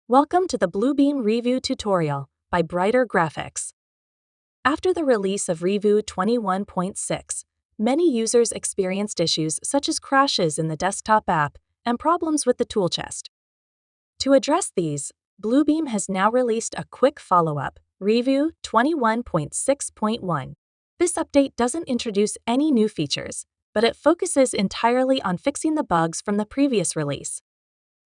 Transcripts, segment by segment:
Welcome to the Bluebeam Revu tutorial by Brighter Graphics. After the release of Revu 21.6, many users experienced issues such as crashes in the desktop app and problems with the tool chest. To address these, Bluebeam has now released a quick follow-up, Revu 21.6.1. This update doesn't introduce any new features, but it focuses entirely on fixing the bugs from the previous release.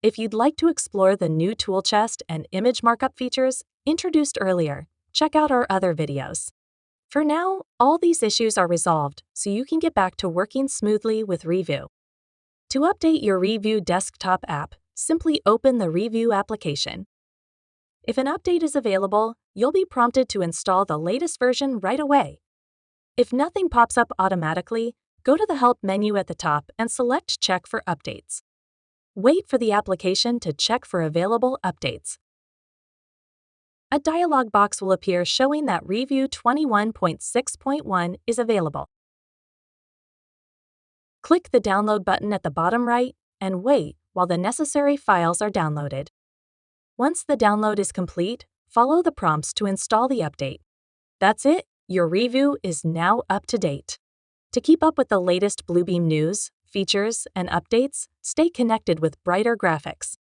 If you'd like to explore the new tool chest and image markup features introduced earlier, check out our other videos. For now, all these issues are resolved, so you can get back to working smoothly with Revu. To update your Revu desktop app, simply open the Revu application. If an update is available, you'll be prompted to install the latest version right away. If nothing pops up automatically, go to the Help menu at the top and select Check for Updates. Wait for the application to check for available updates. A dialog box will appear showing that Revu 21.6.1 is available. Click the Download button at the bottom right and wait while the necessary files are downloaded. Once the download is complete, follow the prompts to install the update. That's it, your Revu is now up to date. To keep up with the latest Bluebeam news, features, and updates, stay connected with Brighter Graphics.